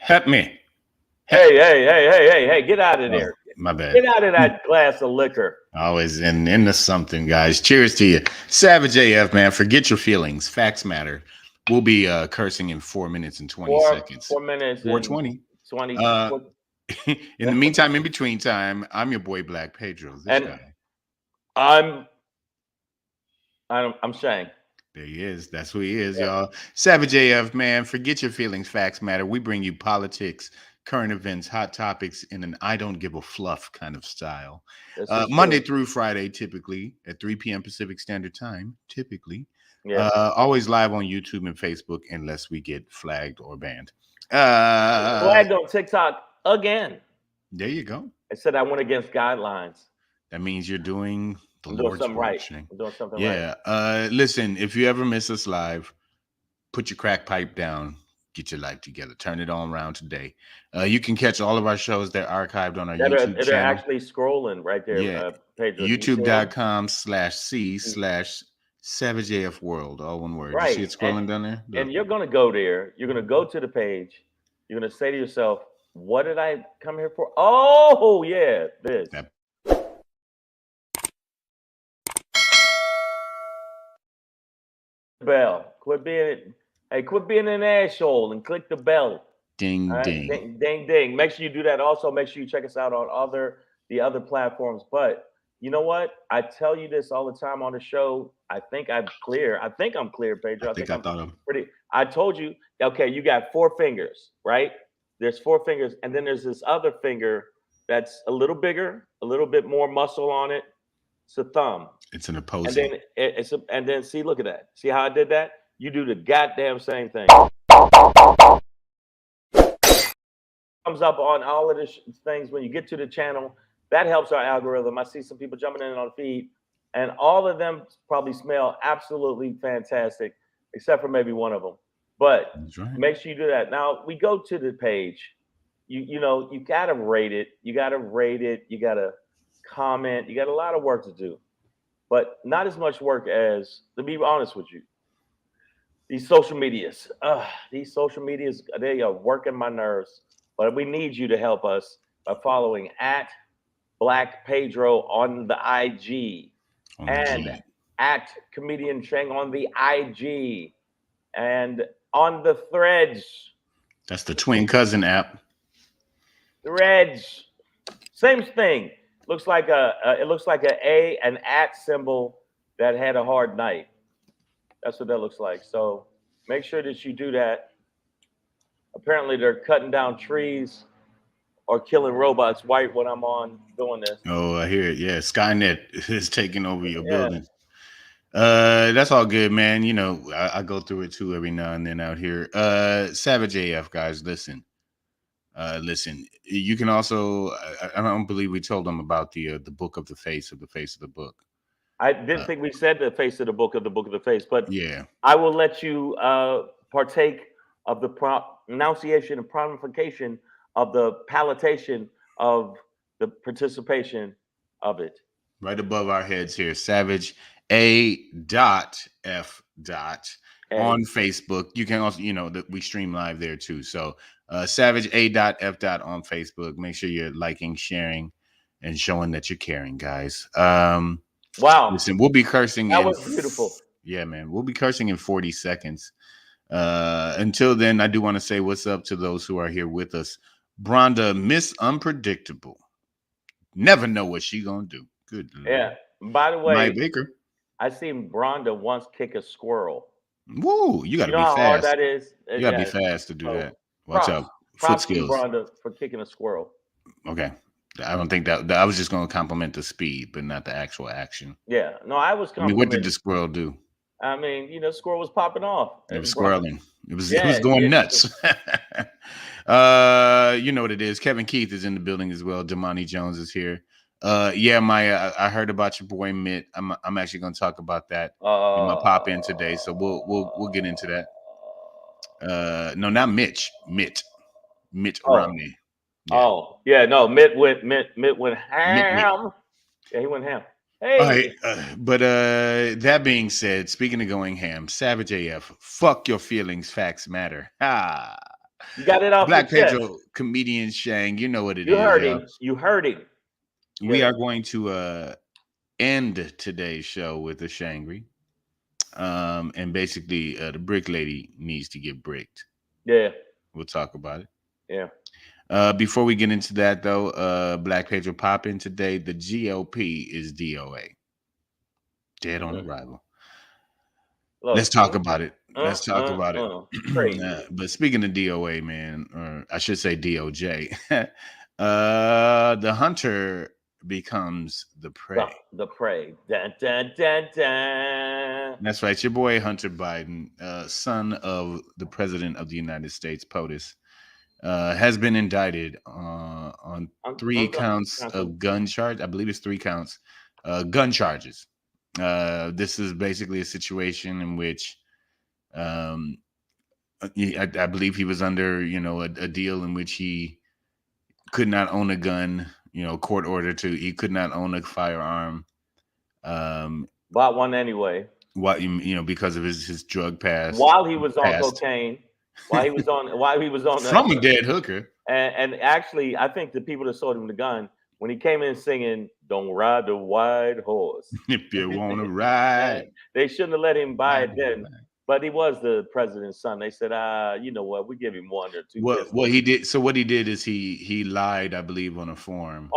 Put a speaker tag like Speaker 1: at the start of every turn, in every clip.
Speaker 1: Help me.
Speaker 2: Hey, get out of
Speaker 1: Oh,
Speaker 2: there.
Speaker 1: my bad.
Speaker 2: Get out of that glass of liquor.
Speaker 1: Always into something, guys. Cheers to you. Savage AF, man. Forget your feelings. Facts matter. We'll be cursing in 4 minutes and 20
Speaker 2: Four
Speaker 1: seconds.
Speaker 2: 4 minutes and
Speaker 1: 420.
Speaker 2: 20.
Speaker 1: Uh, in the meantime, in between time, I'm your boy Black Pedro. This
Speaker 2: And
Speaker 1: guy.
Speaker 2: I'm I'm Shang.
Speaker 1: There he is. That's who he is,
Speaker 2: Yeah,
Speaker 1: y'all. Savage AF, man. Forget your feelings. Facts matter. We bring you politics, current events, hot topics in an I don't give a fluff kind of style.
Speaker 2: this is
Speaker 1: Monday
Speaker 2: true.
Speaker 1: through Friday, typically at 3 p.m. Pacific Standard Time. Typically.
Speaker 2: Yeah.
Speaker 1: Always live on YouTube and Facebook unless we get flagged or banned.
Speaker 2: Flagged on TikTok again.
Speaker 1: There you go.
Speaker 2: I said I went against guidelines.
Speaker 1: That means you're doing the
Speaker 2: I'm doing
Speaker 1: Lord's
Speaker 2: something
Speaker 1: work,
Speaker 2: right.
Speaker 1: Shane.
Speaker 2: I'm doing something right.
Speaker 1: Yeah. Listen, if you ever miss us live, put your crack pipe down, get your life together, turn it on around today. You can catch all of our shows. They're archived on our YouTube
Speaker 2: They're
Speaker 1: channel.
Speaker 2: actually scrolling right there,
Speaker 1: Yeah.
Speaker 2: Pedro. Do you see them?
Speaker 1: YouTube.com/C/ Savage AF World, all one word. You see it
Speaker 2: Right.
Speaker 1: scrolling down there?
Speaker 2: And you're going to go there. You're going to go to the page. You're going to say to yourself, what did I come here for? Oh, yeah, this.
Speaker 1: That-
Speaker 2: Bell. Quit being an asshole and click the bell.
Speaker 1: Ding,
Speaker 2: All right?
Speaker 1: ding.
Speaker 2: Ding, ding, ding. Make sure you do that. Also, make sure you check us out on the other platforms. But you know what? I tell you this all the time on the show. I think I'm clear. Pedro.
Speaker 1: I think I thought of
Speaker 2: Pretty. I told you. Okay, you got 4 fingers, right? There's 4 fingers, and then there's this other finger that's a little bigger, a little bit more muscle on it. It's a thumb.
Speaker 1: it's an
Speaker 2: And
Speaker 1: opposing.
Speaker 2: then and then see, look at that. See how I did that? You do the goddamn same thing. Comes up on all of the things when you get to the channel. That helps our algorithm. I see some people jumping in on feed, and all of them probably smell absolutely fantastic, except for maybe one of them. But
Speaker 1: That's right.
Speaker 2: make sure you do that. Now we go to the page. You know you gotta rate it. You gotta comment. You got a lot of work to do, but not as much work as, to be honest with you, these social medias. They are working my nerves. But we need you to help us by following at Black Pedro on the IG and at Comedian Shang on the IG and on the threads.
Speaker 1: That's the twin cousin app.
Speaker 2: Threads. Same thing. Looks like an at symbol that had a hard night. That's what that looks like. So make sure that you do that. Apparently they're cutting down trees or killing robots white when I'm on doing this.
Speaker 1: Oh, I hear it. Yeah, Skynet is taking over your
Speaker 2: Yeah.
Speaker 1: building. That's all good, man. You know, I go through it too every now and then out here. Savage AF, guys, listen. Listen. You can also. I don't believe we told them about the book of the face of the book.
Speaker 2: I didn't think we said the face of the book of the face, but
Speaker 1: Yeah,
Speaker 2: I will let you partake of the pronunciation and pronunciation of the palatation of the participation of it.
Speaker 1: right above our heads here, Savage A.F. on Facebook. You can also, that we stream live there too. So Savage A.F. on Facebook. Make sure you're liking, sharing, and showing that you're caring, guys.
Speaker 2: Wow.
Speaker 1: Listen, we'll be cursing.
Speaker 2: That was beautiful.
Speaker 1: Yeah, man. We'll be cursing in 40 seconds. Until then, I do want to say what's up to those who are here with us. Bronda, Miss Unpredictable. Never know what she gonna do. Good Lord.
Speaker 2: Yeah. By the way,
Speaker 1: Mike Baker.
Speaker 2: I seen Bronda once kick a squirrel.
Speaker 1: Woo, you gotta
Speaker 2: You know
Speaker 1: be
Speaker 2: how hard
Speaker 1: fast.
Speaker 2: that is?
Speaker 1: You gotta be fast to do
Speaker 2: So,
Speaker 1: that. Watch
Speaker 2: props.
Speaker 1: out. Foot
Speaker 2: Props to
Speaker 1: skills.
Speaker 2: Bronda for kicking a squirrel.
Speaker 1: Okay. I don't think that I was just gonna compliment the speed, but not the actual action.
Speaker 2: Yeah. No, I was
Speaker 1: I mean, what did
Speaker 2: complimenting.
Speaker 1: the squirrel do?
Speaker 2: I mean, squirrel was popping off.
Speaker 1: It was
Speaker 2: Bronda-
Speaker 1: squirreling. It was
Speaker 2: Yeah,
Speaker 1: going
Speaker 2: yeah.
Speaker 1: nuts. You know what it is. Kevin Keith is in the building as well. Damani Jones is here. Yeah, Maya, I heard about your boy Mitt. I'm actually gonna talk about that in my pop in today. So we'll get into that. No, not Mitch. Mitt Romney. Yeah.
Speaker 2: Oh, yeah, no, Mitt went ham. Yeah, he went ham. Hey.
Speaker 1: All right, but that being said, speaking of going ham, Savage AF, fuck your feelings, facts matter.
Speaker 2: You got it off your
Speaker 1: Black
Speaker 2: chest.
Speaker 1: Pedro, comedian Shang, you know what it
Speaker 2: You
Speaker 1: is,
Speaker 2: heard
Speaker 1: yo.
Speaker 2: him. You heard him.
Speaker 1: We are going to end today's show with a Shangry. And basically, the brick lady needs to get bricked.
Speaker 2: Yeah.
Speaker 1: We'll talk about it.
Speaker 2: Yeah.
Speaker 1: Before we get into that, though, Black Pedro pop in today. The GOP is DOA. Dead on arrival. Let's talk about it. Let's talk about it.
Speaker 2: Crazy.
Speaker 1: But speaking of DOA, man, or I should say DOJ, the hunter becomes the prey.
Speaker 2: The prey. Dun, dun, dun, dun.
Speaker 1: That's right. Your boy Hunter Biden, son of the president of the United States, POTUS, has been indicted on 3 counts of gun charge. I believe it's 3 counts, gun charges. This is basically a situation in which I believe he was under, a deal in which he could not own a gun, court order he could not own a firearm.
Speaker 2: Bought one anyway.
Speaker 1: What because of his drug past.
Speaker 2: While he was on cocaine. While he was on
Speaker 1: from a dead hooker.
Speaker 2: And actually, I think the people that sold him the gun, when he came in singing "Don't Ride the White Horse,"
Speaker 1: if you want to ride,
Speaker 2: they shouldn't have let him buy it then. But he was the president's son. They said, you know what? We give him 1 or 2.
Speaker 1: What he did. So what he did is he lied, I believe, on a form.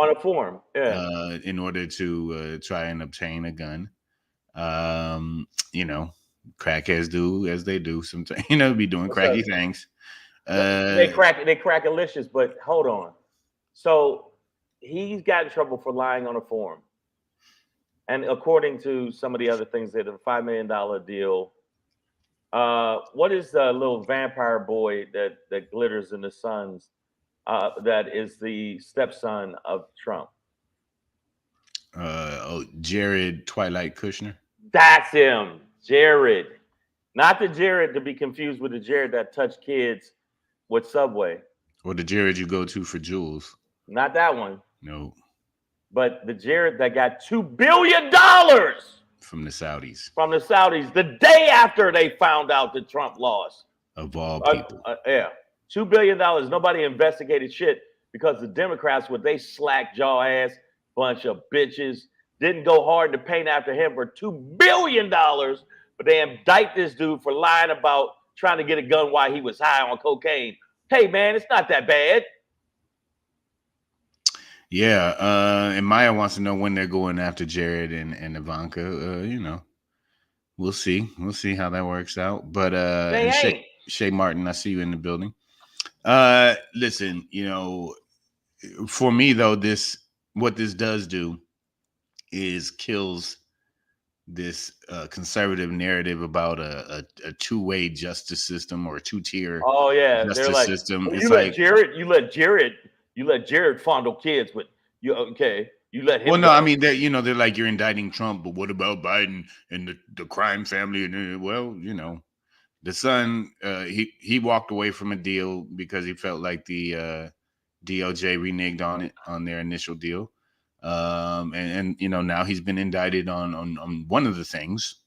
Speaker 2: Yeah.
Speaker 1: In order to try and obtain a gun. Crackheads do as they do sometimes. Be doing cracky things.
Speaker 2: They crack-alicious, but hold on. So he's got in trouble for lying on a form. And according to some of the other things, that a $5 million deal. What is the little vampire boy that glitters in the suns? That is the stepson of Trump.
Speaker 1: Jared Twilight Kushner.
Speaker 2: That's him, Jared. Not the Jared to be confused with the Jared that touched kids with Subway.
Speaker 1: Or the Jared you go to for jewels.
Speaker 2: Not that one.
Speaker 1: No.
Speaker 2: But the Jared that got $2 billion
Speaker 1: from the Saudis.
Speaker 2: The day after they found out that Trump lost.
Speaker 1: Of all people.
Speaker 2: Yeah. $2 billion. Nobody investigated shit because the Democrats, they slack jaw ass bunch of bitches, didn't go hard to paint after him for $2 billion, but they indict this dude for lying about trying to get a gun while he was high on cocaine. Hey, man, it's not that bad.
Speaker 1: Yeah, and Maya wants to know when they're going after Jared and Ivanka. We'll see. We'll see how that works out. But Shay Martin, I see you in the building. Listen, for me though, what this does do is kills this conservative narrative about a two-way justice system or a two-tier justice system.
Speaker 2: Well, you let Jared fondle kids, but you let him.
Speaker 1: Well, no, I mean they're like, you're indicting Trump, but what about Biden and the crime family? And the son, he walked away from a deal because he felt like the DOJ reneged on their initial deal. And now he's been indicted on one of the things.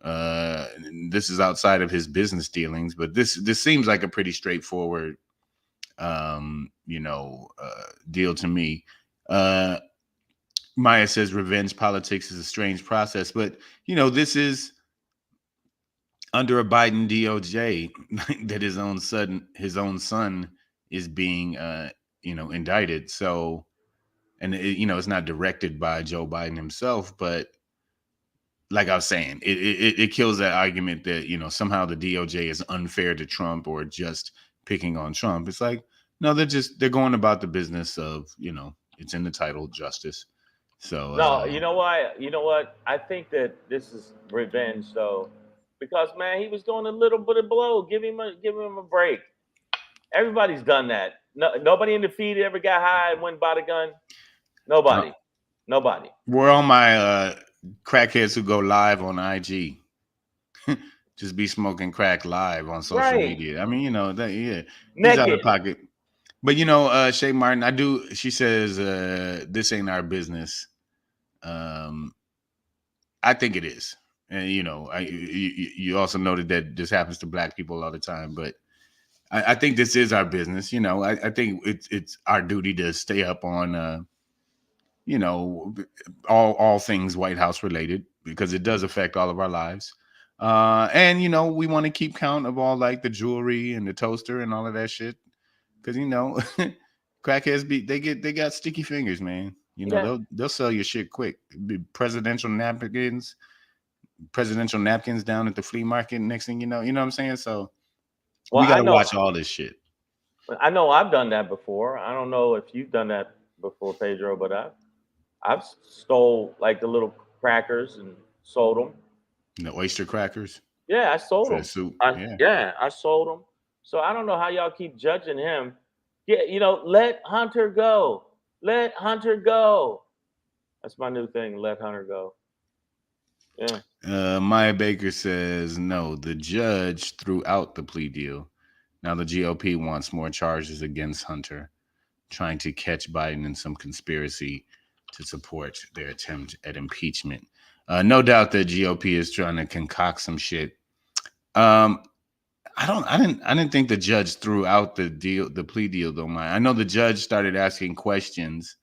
Speaker 1: This is outside of his business dealings, but this seems like a pretty straightforward deal to me. Maya says revenge politics is a strange process, but this is under a Biden DOJ that his own son is being indicted. So, and it's not directed by Joe Biden himself, but like I was saying, it kills that argument that somehow the DOJ is unfair to Trump or just picking on Trump. It's like, no, they're going about the business of it's in the title, justice. So
Speaker 2: no, you know what? I think that this is revenge, though, because man, he was doing a little bit of blow. Give him a break. Everybody's done that. No, nobody in the feed ever got high and went and bought a gun. Nobody.
Speaker 1: We're on my crackheads who go live on IG. Just be smoking crack live on social media. I mean, he's out of pocket. But Shay Martin, she says this ain't our business. I think it is. And you also noted that this happens to black people all the time, but I think this is our business. I think it's our duty to stay up on you know, all things White House related because it does affect all of our lives. And we want to keep count of all like the jewelry and the toaster and all of that shit because crackheads they got sticky fingers, man.
Speaker 2: Yeah.
Speaker 1: They'll sell your shit quick. Be presidential napkins down at the flea market. Next thing you know what I'm saying. So
Speaker 2: Well,
Speaker 1: we got to watch all this shit.
Speaker 2: I know I've done that before. I don't know if you've done that before, Pedro, but I've stole like the little crackers and sold them.
Speaker 1: The oyster crackers
Speaker 2: Yeah, I sold
Speaker 1: for the
Speaker 2: them.
Speaker 1: soup. Yeah.
Speaker 2: Yeah, I sold them. So I don't know how y'all keep judging him. Yeah, let Hunter go. Let Hunter go. That's my new thing. Let Hunter go. Yeah.
Speaker 1: Maya Baker says no. The judge threw out the plea deal. Now the GOP wants more charges against Hunter, trying to catch Biden in some conspiracy to support their attempt at impeachment. No doubt the GOP is trying to concoct some shit. I didn't think the judge threw out the plea deal though. I know the judge started asking questions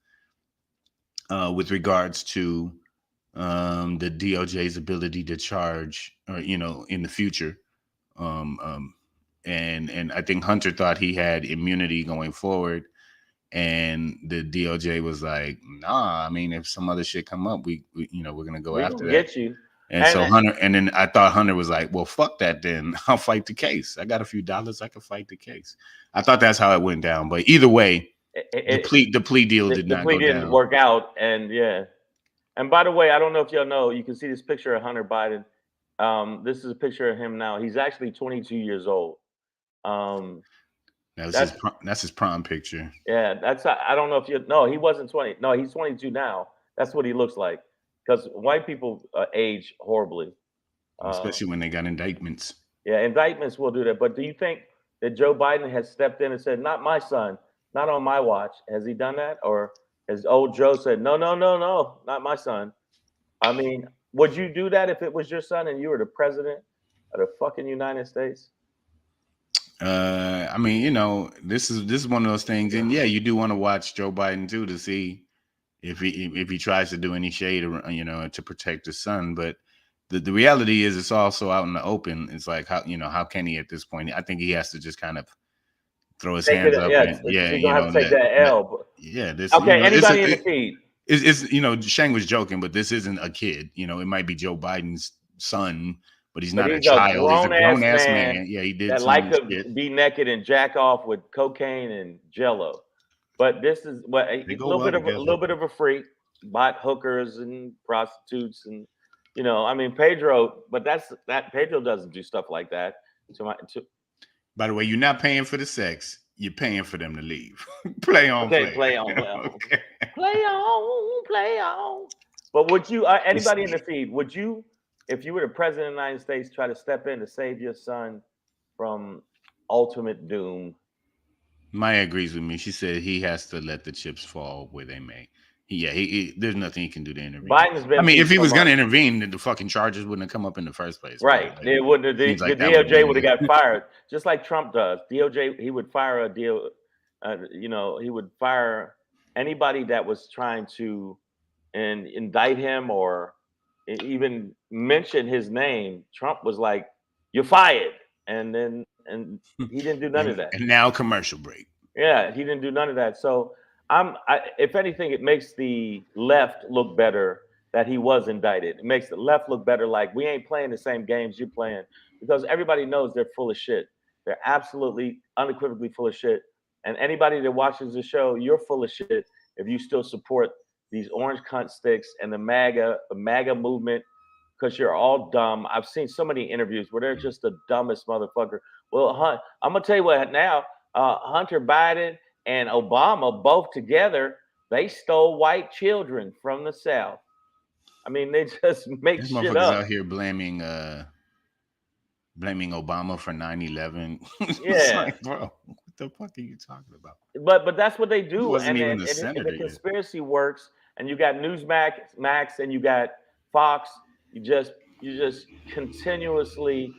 Speaker 1: with regards to the DOJ's ability to charge, or in the future. And I think Hunter thought he had immunity going forward, and the DOJ was like, "Nah, I mean, if some other shit come up, we're gonna go
Speaker 2: We
Speaker 1: after
Speaker 2: gonna
Speaker 1: that."
Speaker 2: get you.
Speaker 1: And so Hunter, and then I thought Hunter was like, "Well, fuck that, then I'll fight the case. I got a few dollars, I can fight the case." I thought that's how it went down, but either way, the plea deal did not
Speaker 2: plea
Speaker 1: go
Speaker 2: didn't
Speaker 1: down.
Speaker 2: work out, and yeah. And by the way, I don't know if y'all know, you can see this picture of Hunter Biden. This is a picture of him now. He's actually 22 years old.
Speaker 1: That's his prom picture.
Speaker 2: Yeah, I don't know if you no, he wasn't 20. No, he's 22 now. That's what he looks like. Because white people age horribly,
Speaker 1: especially when they got indictments.
Speaker 2: Yeah, indictments will do that. But do you think that Joe Biden has stepped in and said, "Not my son, not on my watch"? Has he done that, or has old Joe said, "No, no, no, no, not my son"? I mean, would you do that if it was your son and you were the president of the fucking United States?
Speaker 1: I mean, this is one of those things, and yeah, you do want to watch Joe Biden too to see if he tries to do any shade, to protect his son. But the reality is, it's also out in the open. It's like how can he at this point? I think he has to just kind of throw his hands up.
Speaker 2: Yeah,
Speaker 1: And, yeah,
Speaker 2: he's gonna have to take that L.
Speaker 1: Yeah, this.
Speaker 2: Okay, anybody in the feed?
Speaker 1: It's Shang was joking, but this isn't a kid. It might be Joe Biden's son, but he's not a child. He's a grown ass man. Yeah, he did
Speaker 2: that like to be naked and jack off with cocaine and Jello. But this is a little bit of a freak, bought hookers and prostitutes, and I mean Pedro. But Pedro doesn't do stuff like that.
Speaker 1: By the way, you're not paying for the sex. You're paying for them to leave. Play on.
Speaker 2: Okay, play on. Okay. Play on. But would you, anybody in the feed, would you, if you were the president of the United States, try to step in to save your son from ultimate doom?
Speaker 1: Maya agrees with me. She said he has to let the chips fall where they may. There's nothing he can do to intervene. I mean, if he was going to intervene, then the fucking charges wouldn't have come up in the first place.
Speaker 2: Right. Like, it wouldn't. The DOJ would have got fired, just like Trump does. DOJ, he would fire a deal. He would fire anybody that was trying to indict him or even mention his name. Trump was like, "You're fired," and he didn't do none of that.
Speaker 1: And now commercial break.
Speaker 2: Yeah, he didn't do none of that. So if anything, it makes the left look better that he was indicted. It makes the left look better, like we ain't playing the same games you're playing, because everybody knows they're full of shit. They're absolutely unequivocally full of shit. And anybody that watches the show, you're full of shit if you still support these orange cunt sticks and the MAGA movement, because you're all dumb. I've seen so many interviews where they're just the dumbest motherfucker. Well, I'm gonna tell you what now. Hunter Biden and Obama both together, they stole white children from the South. I mean, they just make
Speaker 1: These
Speaker 2: shit
Speaker 1: motherfuckers
Speaker 2: up.
Speaker 1: Out here blaming Obama for 9/11.
Speaker 2: Yeah,
Speaker 1: like, bro, what the fuck are you talking about?
Speaker 2: But that's what they do.
Speaker 1: He wasn't even the
Speaker 2: and
Speaker 1: senator
Speaker 2: the conspiracy works, and you got Newsmax and you got Fox. You just continuously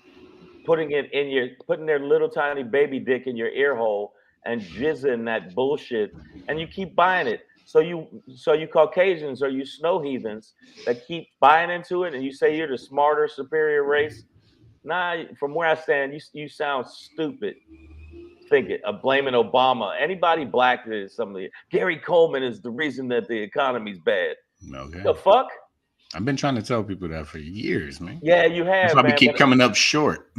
Speaker 2: putting their little tiny baby dick in your ear hole and jizzing that bullshit, and you keep buying it. So you Caucasians or you snow heathens that keep buying into it, and you say you're the smarter, superior race. Nah, from where I stand, you sound stupid. Think it, blaming Obama. Anybody black is somebody. Gary Coleman is the reason that the economy's bad.
Speaker 1: Okay.
Speaker 2: The fuck?
Speaker 1: I've been trying to tell people that for years, man.
Speaker 2: Yeah, you
Speaker 1: That's
Speaker 2: have,
Speaker 1: why we
Speaker 2: man.
Speaker 1: keep coming up short.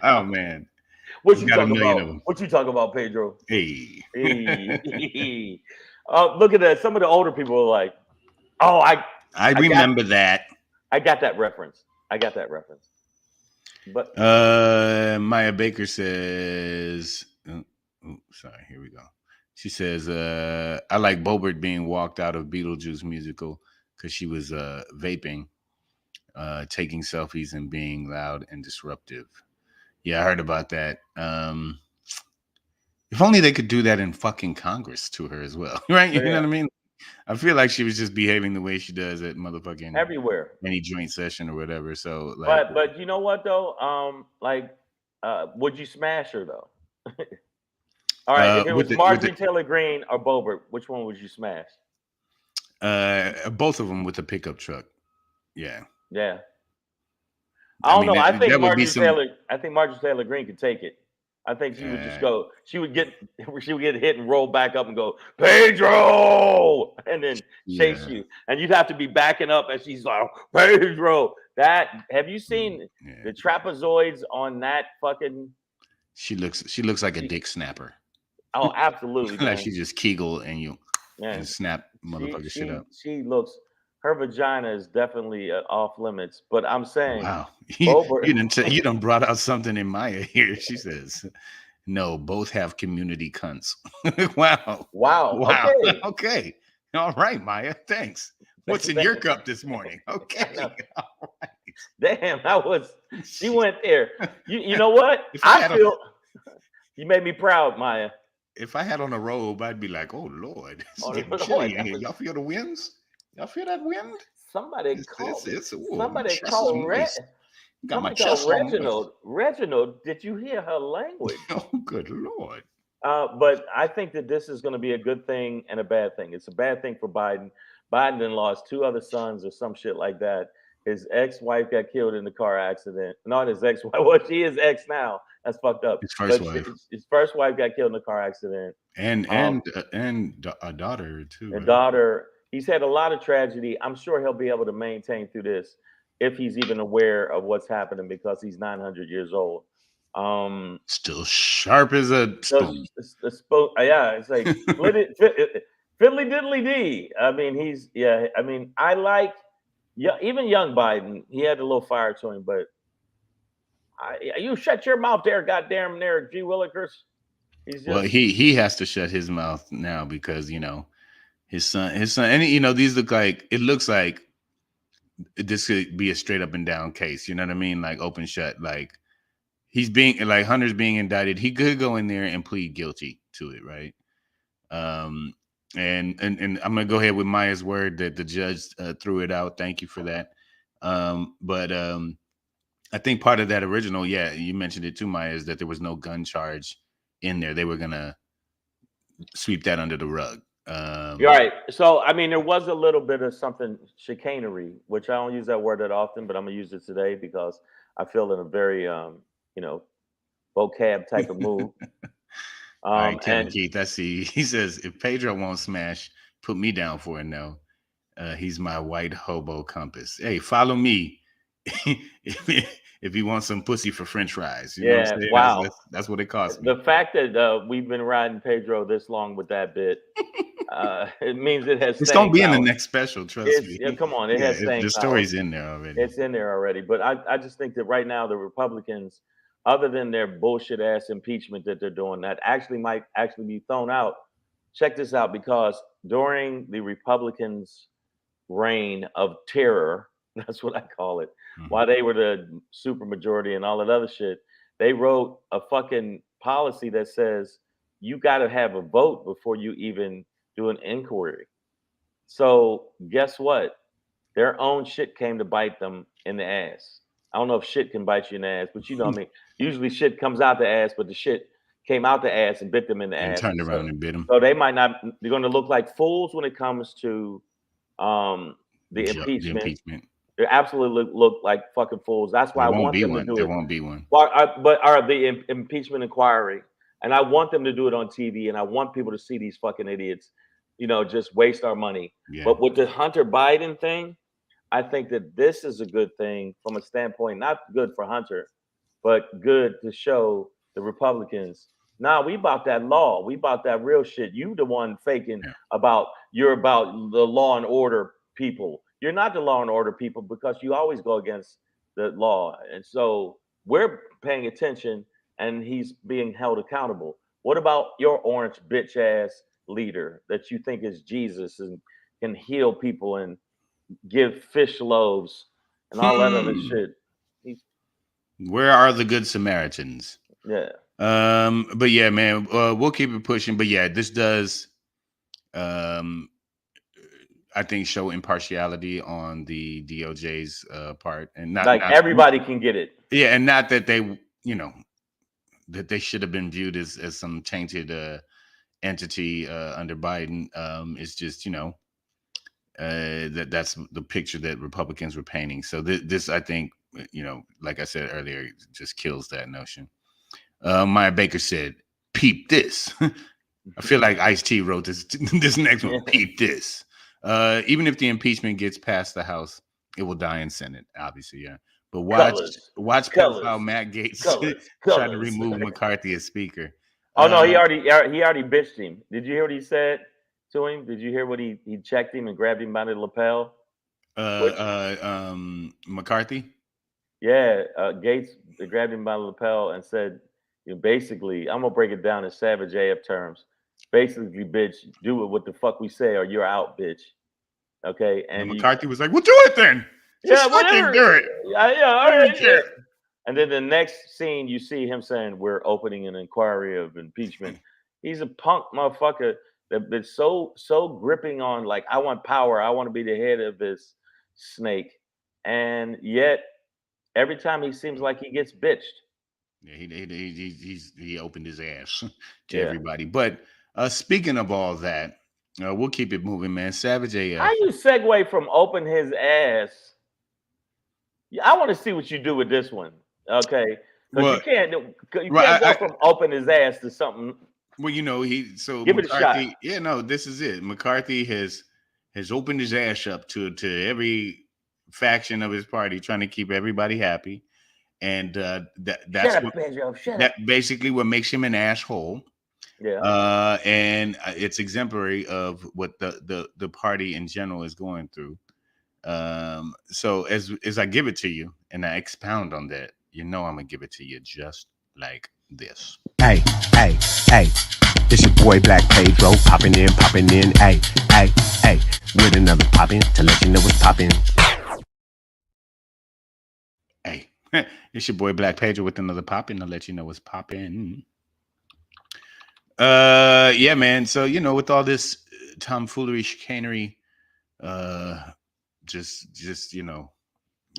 Speaker 1: Oh man.
Speaker 2: What
Speaker 1: We
Speaker 2: you
Speaker 1: got a
Speaker 2: talking
Speaker 1: million
Speaker 2: about?
Speaker 1: of them.
Speaker 2: What you talking about, Pedro?
Speaker 1: Hey.
Speaker 2: Hey. Look at that. Some of the older people are like, "Oh,
Speaker 1: I remember that.
Speaker 2: I got that reference. I got that reference." But
Speaker 1: Maya Baker says, sorry, here we go. She says, I like Bobert being walked out of Beetlejuice musical because she was vaping, taking selfies and being loud and disruptive. Yeah, I heard about that. If only they could do that in fucking Congress to her as well, right? You know what I mean? I feel like she was just behaving the way she does at motherfucking
Speaker 2: everywhere.
Speaker 1: any joint session or whatever. So like,
Speaker 2: But you know what though? Would you smash her though? All right, if it was Marjorie Taylor Greene or Bobert, which one would you smash?
Speaker 1: Both of them with a pickup truck. Yeah.
Speaker 2: Yeah. I don't know. I think Marjorie Taylor Greene could take it. I think she would just go. She would get hit and roll back up and go, Pedro, and then chase you, and you'd have to be backing up as she's like, Pedro. Have you seen the trapezoids on that fucking?
Speaker 1: She looks like a dick snapper.
Speaker 2: Oh, absolutely.
Speaker 1: Like she just kegel and and snap motherfucker shit up.
Speaker 2: She looks. Her vagina is definitely off limits, but I'm saying,
Speaker 1: wow, you done brought out something in Maya here. She says, no, both have community cunts. Wow. Okay. All right, Maya. Thanks. What's in your cup this morning? Okay. All
Speaker 2: right. Damn, she went there. You know what? I feel you made me proud, Maya.
Speaker 1: If I had on a robe, I'd be like, oh Lord, it's getting chilly in here. Y'all feel the winds? Y'all feel that wind?
Speaker 2: Somebody called
Speaker 1: Reginald.
Speaker 2: Reginald, did you hear her language?
Speaker 1: Oh, good Lord.
Speaker 2: But I think that this is going to be a good thing and a bad thing. It's a bad thing for Biden. Biden then lost 2 other sons or some shit like that. His ex-wife got killed in the car accident. Not his ex-wife. Well, she is ex now. That's fucked up.
Speaker 1: His first wife.
Speaker 2: His first wife got killed in a car accident.
Speaker 1: And a daughter too.
Speaker 2: A daughter. He's had a lot of tragedy. I'm sure he'll be able to maintain through this if he's even aware of what's happening because he's 900 years old.
Speaker 1: Still sharp as a spoon.
Speaker 2: Yeah, it's like fiddly diddly dee. I mean, I like even young Biden. He had a little fire to him, but you shut your mouth there, goddamn there, G. Willikers.
Speaker 1: Well, he has to shut his mouth now because his son, and these looks like this could be a straight up and down case. You know what I mean? Like open shut. Like Hunter's being indicted. He could go in there and plead guilty to it, right? And I'm gonna go ahead with Maya's word that the judge threw it out. Thank you for that. But I think part of that original, you mentioned it too, Maya, is that there was no gun charge in there. They were gonna sweep that under the rug.
Speaker 2: You're right. So I mean, there was a little bit of something chicanery, which I don't use that word that often, but I'm gonna use it today because I feel in a very vocab type of mood.
Speaker 1: All right, Kevin Keith, I see. He says, if Pedro won't smash, put me down for a no. He's my white hobo compass. Hey, follow me if you want some pussy for French fries. You know what I'm saying?
Speaker 2: Wow.
Speaker 1: That's what it costs me.
Speaker 2: The fact that we've been riding Pedro this long with that bit, it means it has.
Speaker 1: It's gonna be in the next special. Trust me.
Speaker 2: Yeah, come on, it has staying
Speaker 1: the story's in there already.
Speaker 2: It's in there already. But I just think that right now the Republicans, other than their bullshit ass impeachment that they're doing, that might be thrown out. Check this out, because during the Republicans' reign of terror, that's what I call it, while they were the super majority and all that other shit, they wrote a fucking policy that says you got to have a vote before you even do an inquiry. So guess what? Their own shit came to bite them in the ass. I don't know if shit can bite you in the ass, but you know what I mean. Usually shit comes out the ass, but the shit came out the ass and bit them in the
Speaker 1: And
Speaker 2: ass.
Speaker 1: turned around and bit him.
Speaker 2: So they might not. They're going to look like fools when it comes to the
Speaker 1: The
Speaker 2: impeachment.
Speaker 1: impeachment.
Speaker 2: They absolutely look like fucking fools. That's why
Speaker 1: There
Speaker 2: I
Speaker 1: won't
Speaker 2: want
Speaker 1: be
Speaker 2: them to
Speaker 1: one.
Speaker 2: do
Speaker 1: There
Speaker 2: it.
Speaker 1: won't be one.
Speaker 2: But are the impeachment inquiry, and I want them to do it on TV, and I want people to see these fucking idiots, just waste our money.
Speaker 1: Yeah.
Speaker 2: But with the Hunter Biden thing, I think that this is a good thing from a standpoint, not good for Hunter, but good to show the Republicans. Nah, we about that law. We about that real shit. You the one faking you're about the law and order people. You're not the law and order people because you always go against the law. And so we're paying attention and he's being held accountable. What about your orange bitch ass leader that you think is Jesus and can heal people and give fish loaves and all that other shit?
Speaker 1: Where are the good Samaritans?
Speaker 2: Yeah.
Speaker 1: But yeah, man, we'll keep it pushing. But yeah, this does, I think, show impartiality on the DOJ's part, and not
Speaker 2: everybody can get it.
Speaker 1: Yeah, and not that they, that they should have been viewed as some tainted entity under Biden. It's just, that's the picture that Republicans were painting. So this, I think, like I said earlier, just kills that notion. Maya Baker said, "Peep this." I feel like Ice-T wrote this next one. Peep this. Even if the impeachment gets past the House, it will die in Senate, obviously, yeah. But watch pedophile Matt Gaetz try to remove McCarthy as Speaker.
Speaker 2: Oh no, he already bitched him. Did you hear what he said to him? Did you hear what he checked him and grabbed him by the lapel?
Speaker 1: McCarthy?
Speaker 2: Yeah, Gaetz grabbed him by the lapel and said, basically, I'm gonna break it down in savage AF terms. Basically, bitch, do it what the fuck we say, or you're out, bitch. Okay,
Speaker 1: and McCarthy was like, "Well, do it then." Just
Speaker 2: whatever.
Speaker 1: Do it.
Speaker 2: All right. Yeah. And then the next scene, you see him saying, "We're opening an inquiry of impeachment." He's a punk motherfucker that's so gripping on, like, I want power. I want to be the head of this snake, and yet every time he seems like he gets bitched.
Speaker 1: Yeah, he opened his ass to everybody. But speaking of all that, we'll keep it moving, man. Savage AF.
Speaker 2: How you segue from open his ass? I want to see what you do with this one. Okay, because you can't go from open his ass to something.
Speaker 1: Well, give
Speaker 2: McCarthy, it a shot.
Speaker 1: Yeah, no, this is it. McCarthy has opened his ass up to every faction of his party, trying to keep everybody happy. And that's basically what makes him an asshole.
Speaker 2: Yeah.
Speaker 1: And it's exemplary of what the party in general is going through. So as I give it to you and I expound on that, I'm gonna give it to you just like this.
Speaker 3: Hey, it's your boy Black Pedro popping in, hey, with another poppin' to let you know what's poppin'.
Speaker 1: Hey, it's your boy Black Pedro with another poppin' to let you know what's poppin'. Yeah, man. So with all this tomfoolery, chicanery, just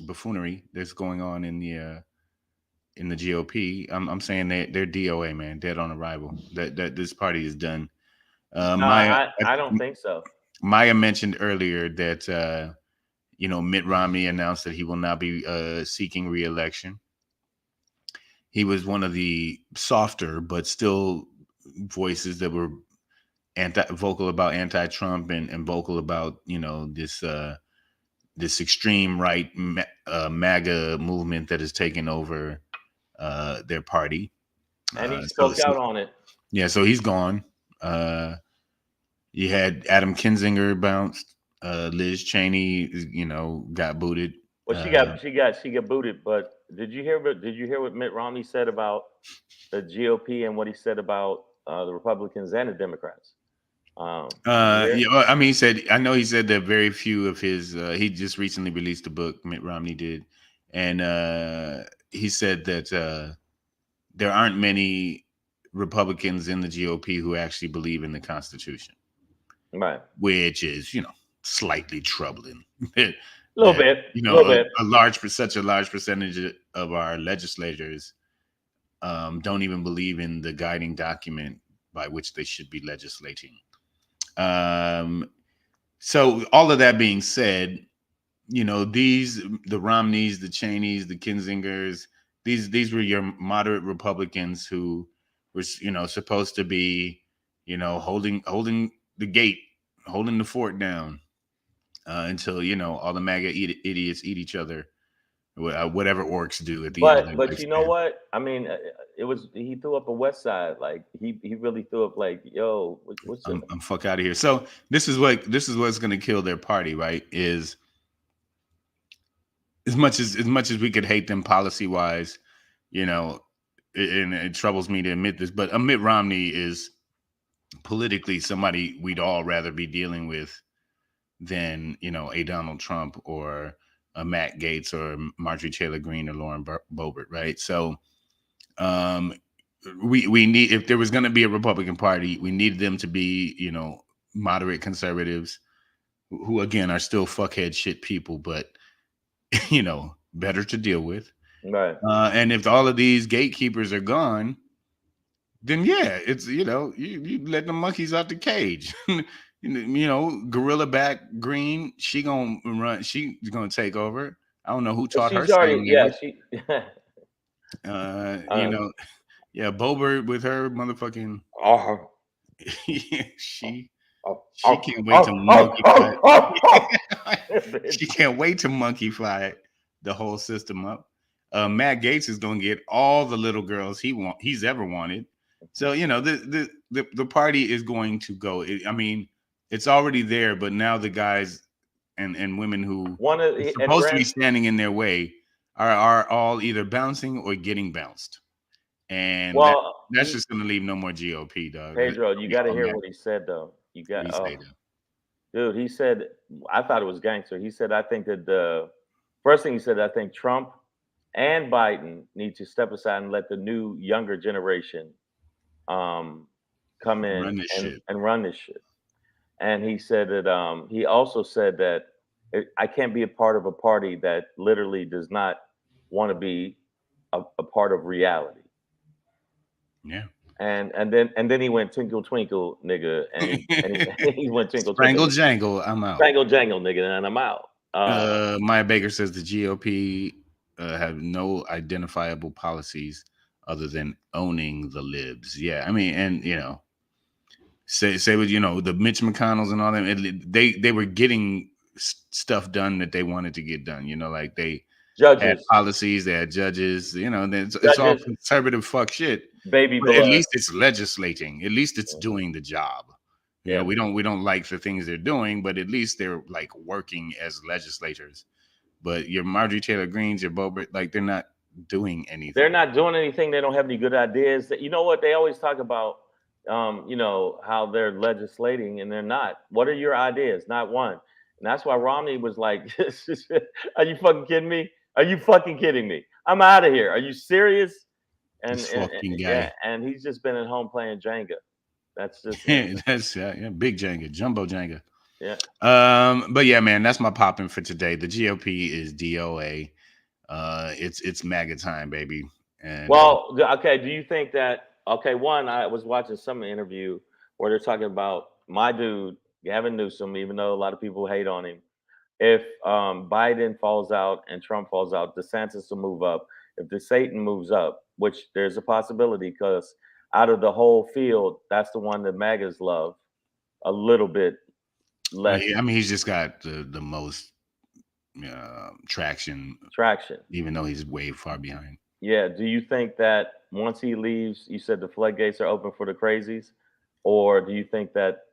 Speaker 1: buffoonery that's going on in the GOP, I'm saying they're DOA, man, dead on arrival. That this party is done.
Speaker 2: I don't think so.
Speaker 1: Maya mentioned earlier that Mitt Romney announced that he will not be seeking re-election. He was one of the softer but still voices that were vocal about anti-Trump and vocal about this extreme right MAGA movement that has taken over their party.
Speaker 2: And he spoke out on it.
Speaker 1: Yeah, so he's gone. You had Adam Kinzinger bounced. Liz Cheney, got booted.
Speaker 2: Well, she got booted. But did you hear what Mitt Romney said about the GOP and what he said about the Republicans and the Democrats?
Speaker 1: Yeah, I mean, he said that very few of his. He just recently released a book. Mitt Romney did, and he said that there aren't many Republicans in the GOP who actually believe in the Constitution,
Speaker 2: right?
Speaker 1: Which is, slightly troubling.
Speaker 2: little
Speaker 1: that,
Speaker 2: bit,
Speaker 1: you
Speaker 2: a
Speaker 1: know,
Speaker 2: little bit.
Speaker 1: such a large percentage of our legislators don't even believe in the guiding document by which they should be legislating. So all of that being said, you know, the Romneys, the Cheneys, the Kinzingers, these were your moderate Republicans who were, you know, supposed to be, you know, holding the gate, holding the fort down until, you know, all the MAGA idiots eat each other, whatever orcs do at the end of their
Speaker 2: But you know
Speaker 1: lifespan.
Speaker 2: what? I mean, he threw up a West Side. Like he really threw up. Like yo, what's it?
Speaker 1: I'm fuck out of here. So this is what's going to kill their party, right? Is as much as we could hate them policy wise, you know, and it troubles me to admit this, but Mitt Romney is politically somebody we'd all rather be dealing with than, you know, a Donald Trump or a Matt Gaetz or Marjorie Taylor Greene or Lauren Boebert, right? So we need, if there was going to be a Republican Party, we need them to be, you know, moderate conservatives who again are still fuckhead shit people, but you know, better to deal with.
Speaker 2: Right.
Speaker 1: And if all of these gatekeepers are gone, then yeah, it's, you know, you let the monkeys out the cage. You know, Gorilla Back Green, she gonna run, she's gonna take over. I don't know who taught her
Speaker 2: She's already,
Speaker 1: sign
Speaker 2: yeah.
Speaker 1: language.
Speaker 2: She.
Speaker 1: You know, yeah, Boebert with her motherfucking she can't wait to monkey fly. She can't wait to monkey fly the whole system up. Matt Gaetz is gonna get all the little girls he's ever wanted. So you know the party is going to go. I mean, it's already there, but now the guys and women who are supposed to be standing in their way are all either bouncing or getting bounced, and that's just going to leave no more GOP, dog.
Speaker 2: Pedro, you got to hear what he said though. You
Speaker 1: What
Speaker 2: got,
Speaker 1: do you say, though?
Speaker 2: dude. He said, I thought it was gangster. He said, I think that the first thing he said, I think Trump and Biden need to step aside and let the new younger generation come in
Speaker 1: Run this shit.
Speaker 2: and run this shit. And he said that he also said that I can't be a part of a party that literally does not want to be a part of reality.
Speaker 1: Yeah.
Speaker 2: And then he went twinkle twinkle nigga, and he went twinkle
Speaker 1: Strangle
Speaker 2: twinkle
Speaker 1: jangle. I'm out.
Speaker 2: strangle jangle nigga, and I'm out.
Speaker 1: Maya Baker says the GOP have no identifiable policies other than owning the libs. Yeah, I mean, and you know, say what, you know, the Mitch McConnells and all them. They were getting stuff done that they wanted to get done. You know, like they had policies, they had judges. You know, it's all conservative fuck shit.
Speaker 2: Baby
Speaker 1: but
Speaker 2: blood.
Speaker 1: At least it's legislating. At least it's doing the job. You know, we don't like the things they're doing, but at least they're like working as legislators. But your Marjorie Taylor Greenes, your Boebert, like they're not doing anything.
Speaker 2: They're not doing anything. They don't have any good ideas. You know what? They always talk about, you know, how they're legislating, and they're not. What are your ideas? Not one. And that's why Romney was like, "Are you fucking kidding me? Are you fucking kidding me? I'm out of here. Are you serious?" And yeah, and he's just been at home playing Jenga. That's just
Speaker 1: that's big Jenga, jumbo Jenga.
Speaker 2: Yeah.
Speaker 1: But yeah, man, that's my popping for today. The GOP is DOA. It's MAGA time, baby. And
Speaker 2: well, okay. Do you think that? Okay, one, I was watching some interview where they're talking about my dude Gavin Newsom, even though a lot of people hate on him. If Biden falls out and Trump falls out, DeSantis will move up. If the Satan moves up, which there's a possibility, because out of the whole field, that's the one that MAGAs love a little bit less.
Speaker 1: I mean, he's just got the most traction, even though he's way far behind.
Speaker 2: Yeah. Do you think that once he leaves, you said the floodgates are open for the crazies, or do you think that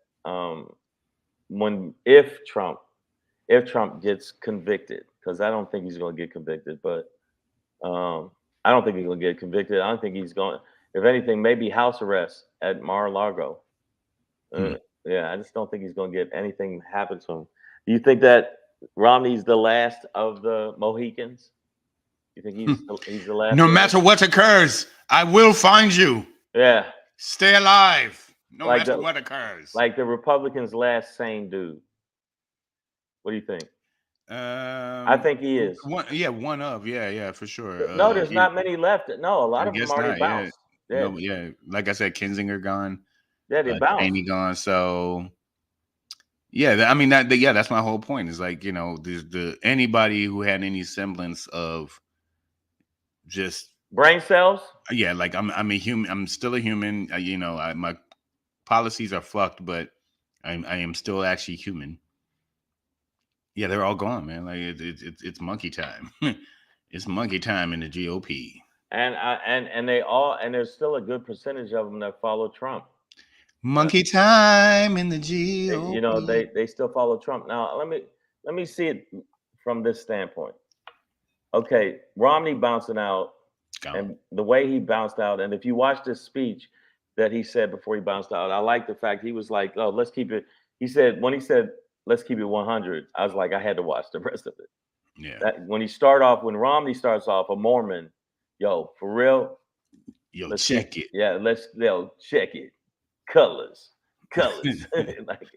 Speaker 2: if Trump gets convicted, because I don't think he's going to get convicted, but I don't think he's going to get convicted. I don't think he's going. If anything, maybe house arrest at Mar-a-Lago. Yeah, I just don't think he's going to get anything happen to him. Do you think that Romney's the last of the Mohicans? You think he's the last?
Speaker 1: No matter what occurs, I will find you.
Speaker 2: Yeah.
Speaker 1: Stay alive. No matter what occurs.
Speaker 2: Like the Republicans' last sane dude. What do you think? I think he is.
Speaker 1: One of, for sure.
Speaker 2: No, there's not many left. No, a lot
Speaker 1: I
Speaker 2: of them
Speaker 1: guess
Speaker 2: already
Speaker 1: not. Yeah,
Speaker 2: bounced.
Speaker 1: no, yeah. Like I said, Kinzinger gone,
Speaker 2: Yeah, they bounced.
Speaker 1: Cheney gone. So yeah, I mean that's my whole point. Is like, there's anybody who had any semblance of just
Speaker 2: brain cells.
Speaker 1: Yeah, like I'm a human. I'm still a human. My policies are fucked, but I am still actually human. Yeah, they're all gone, man. Like it's monkey time. It's monkey time in the GOP.
Speaker 2: And they all, and there's still a good percentage of them that follow Trump.
Speaker 1: Monkey time in the GOP.
Speaker 2: You know, they still follow Trump. Now let me see it from this standpoint. Okay, Romney bouncing out, and the way he bounced out, and if you watch this speech that he said before he bounced out, I like the fact he was like, "Oh, let's keep it." He said let's keep it 100. I was like, I had to watch the rest of it.
Speaker 1: Yeah.
Speaker 2: When Romney starts off, a Mormon, yo, for real,
Speaker 1: check it.
Speaker 2: Yeah, check it. Colors. Like,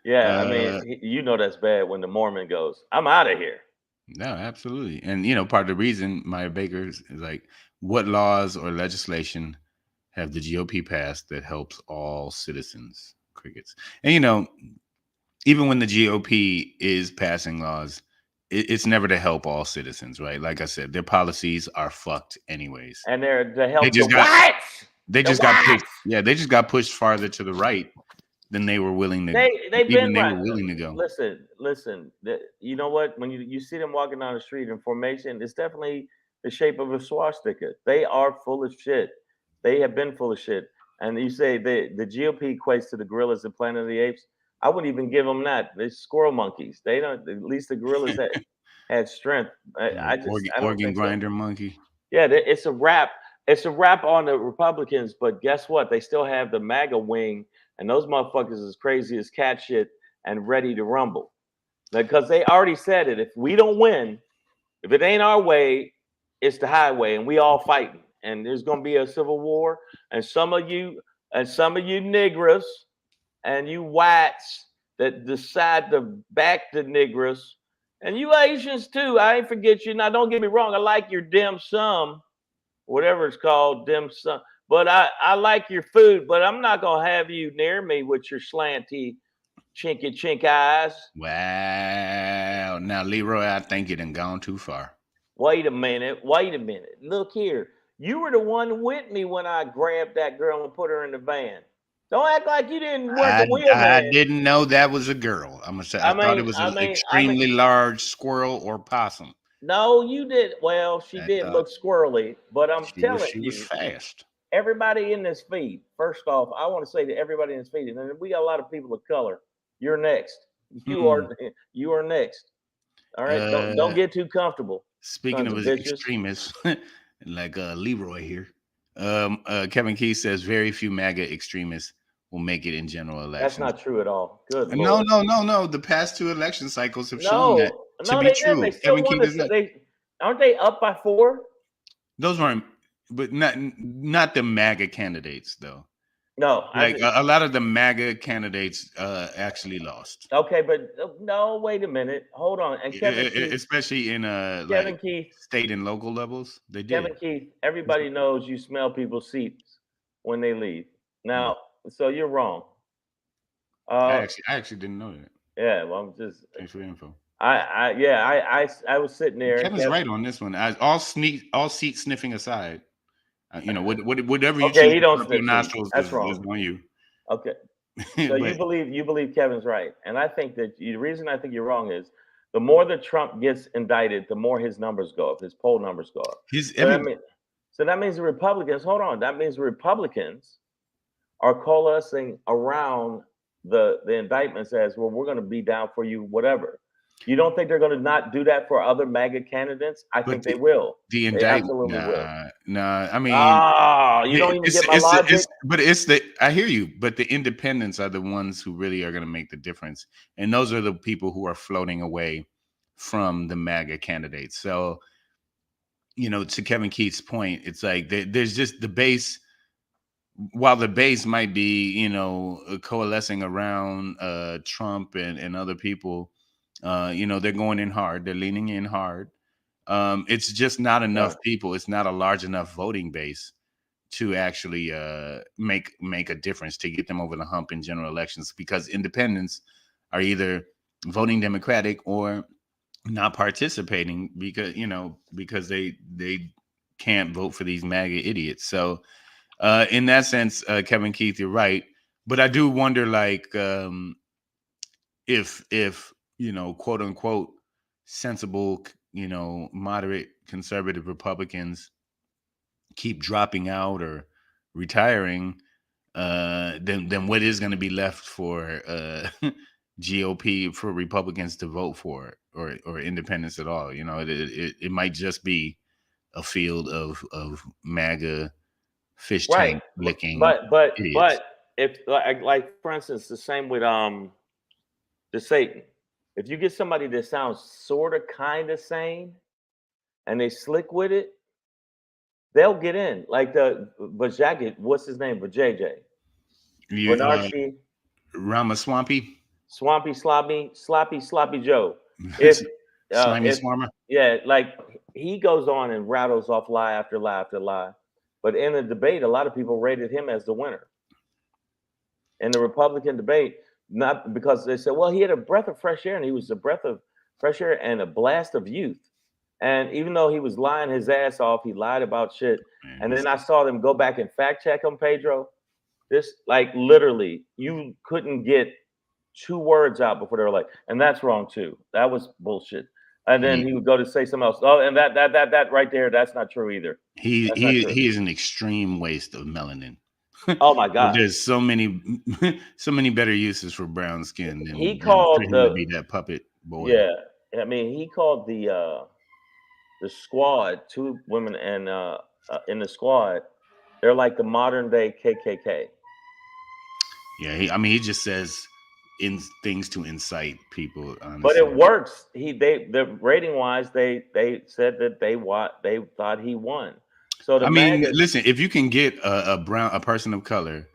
Speaker 2: yeah, I mean, you know that's bad when the Mormon goes, "I'm out of here."
Speaker 1: No, absolutely. And part of the reason Maya Baker is like, what laws or legislation have the GOP passed that helps all citizens? Crickets. And even when the GOP is passing laws, it's never to help all citizens, right? Like I said, their policies are fucked anyways.
Speaker 2: And they're to help
Speaker 1: They just got pushed. Yeah, they just got pushed farther to the right than they were willing to.
Speaker 2: They've been right.
Speaker 1: Willing to go.
Speaker 2: Listen. You know what? When you see them walking down the street in formation, it's definitely the shape of a swastika. They are full of shit. They have been full of shit. And you say the GOP equates to the gorillas in Planet of the Apes. I wouldn't even give them that. They're squirrel monkeys. They don't. At least the gorillas had strength. I don't
Speaker 1: organ grinder monkey.
Speaker 2: Yeah, it's a wrap. It's a wrap on the Republicans. But guess what? They still have the MAGA wing, and those motherfuckers is crazy as cat shit and ready to rumble. Because they already said it. If we don't win, if it ain't our way, it's the highway, and we all fighting. And there's gonna be a civil war. And some of you niggers and you whites that decide to back the niggers, and you Asians too. I ain't forget you. Now, don't get me wrong. I like your dim sum, whatever it's called, dim sum. But I like your food, but I'm not going to have you near me with your slanty, chinky chink eyes.
Speaker 1: Wow. Now, Leroy, I think you done gone too far.
Speaker 2: Wait a minute. Look here. You were the one with me when I grabbed that girl and put her in the van. Don't act like you didn't work the wheel, man.
Speaker 1: I didn't know that was a girl. I'm gonna say I thought it was an extremely large squirrel or possum.
Speaker 2: No, you did. Well, she did look squirrely, but I'm telling you,
Speaker 1: she was fast.
Speaker 2: Everybody in this feed. First off, I want to say to everybody in this feed, and we got a lot of people of color. You're next. You are next. All right, don't get too comfortable.
Speaker 1: Speaking of extremists, like Leroy here, Kevin Key says very few MAGA extremists will make it in general elections.
Speaker 2: That's not true at all. Good.
Speaker 1: No. The past two election cycles have shown that to be true.
Speaker 2: Kevin Key aren't they up by 4?
Speaker 1: Those weren't, but not the MAGA candidates though.
Speaker 2: No,
Speaker 1: like a lot of the MAGA candidates actually lost.
Speaker 2: Okay, but no, wait a minute, hold on. And Kevin Keith,
Speaker 1: especially in
Speaker 2: Kevin Keith,
Speaker 1: state and local levels, they did.
Speaker 2: Kevin Keith, everybody knows you smell people's seats when they leave. Now, so you're wrong.
Speaker 1: I actually didn't know that.
Speaker 2: Yeah, well, I'm just.
Speaker 1: Thanks for the info.
Speaker 2: I was sitting there.
Speaker 1: Kevin's right on this one. All seat sniffing aside. Whatever you
Speaker 2: choose, he don't
Speaker 1: sniff your nostrils. That's wrong. Is on you.
Speaker 2: Okay. So you believe Kevin's right, and I think that the reason I think you're wrong is the more that Trump gets indicted, the more his numbers go up, his poll numbers go up. So that means the Republicans. Hold on, that means the Republicans are coalescing around the indictments as well. We're going to be down for you, whatever. You don't think they're going to not do that for other MAGA candidates? I think they will.
Speaker 1: The indictment, nah. I mean,
Speaker 2: you don't even get my logic.
Speaker 1: I hear you, but the independents are the ones who really are going to make the difference, and those are the people who are floating away from the MAGA candidates. So, to Kevin Keith's point, it's like there's just the base. While the base might be, coalescing around Trump and other people. They're going in hard. They're leaning in hard. It's just not enough people. It's not a large enough voting base to actually make a difference to get them over the hump in general elections, because independents are either voting Democratic or not participating because they can't vote for these MAGA idiots. So in that sense, Kevin Keith, you're right. But I do wonder, like, if quote unquote sensible, moderate conservative Republicans keep dropping out or retiring, then what is going to be left for GOP, for Republicans to vote for, or independents at all? It might just be a field of MAGA fish
Speaker 2: Right.
Speaker 1: tank licking
Speaker 2: But
Speaker 1: idiots.
Speaker 2: if like for instance, the same with the Satan. If you get somebody that sounds sort of kind of sane and they slick with it, they'll get in. Like the Vajagit, what's his name? Vajayjay. Bernarshi,
Speaker 1: Ramaswampy,
Speaker 2: Swampy Sloppy Joe. If
Speaker 1: Slimy
Speaker 2: if
Speaker 1: Swarmer.
Speaker 2: yeah, like he goes on and rattles off lie after lie after lie. But in the debate, a lot of people rated him as the winner. In the Republican debate, not because they said, well, he had a breath of fresh air, and he was a breath of fresh air and a blast of youth. And even though he was lying his ass off, he lied about shit. And then I saw them go back and fact check him, Pedro. This, like, literally, you couldn't get 2 words out before they were like, and that's wrong too. That was bullshit. And then he would go to say something else. Oh, and that right there, that's not true either.
Speaker 1: He is an extreme waste of melanin.
Speaker 2: Oh my God!
Speaker 1: There's so many better uses for brown skin than
Speaker 2: He
Speaker 1: for
Speaker 2: called
Speaker 1: him
Speaker 2: the
Speaker 1: to be that puppet boy.
Speaker 2: Yeah, I mean, he called the squad, 2 women, and in the squad, they're like the modern day KKK.
Speaker 1: Yeah, he just says in things to incite people. Honestly.
Speaker 2: But it works. The rating wise, they said that they thought he won. So
Speaker 1: listen, if you can get a person of color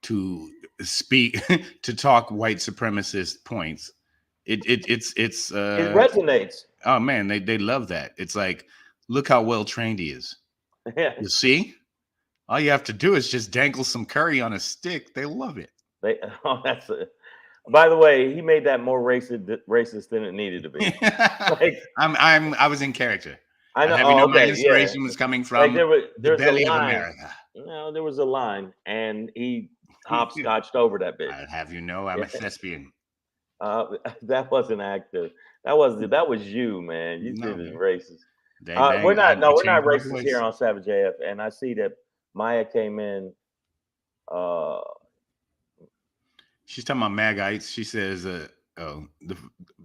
Speaker 1: to speak to talk white supremacist points, it
Speaker 2: resonates.
Speaker 1: Oh man, they love that. It's like, look how well trained he is.
Speaker 2: Yeah.
Speaker 1: You see, all you have to do is just dangle some curry on a stick. They love it.
Speaker 2: That's it. By the way, he made that more racist than it needed to be. Like,
Speaker 1: I was in character.
Speaker 2: I know.
Speaker 1: Have you know my inspiration was coming from the belly of America.
Speaker 2: No, there was a line, and he hopscotched over that bitch.
Speaker 1: I'll have you know, I'm a thespian.
Speaker 2: That wasn't active. That was you, man. You did it racist.
Speaker 1: Dang,
Speaker 2: we're not racist here on Savage AF, and I see that Maya came in.
Speaker 1: She's talking about Magites. She says,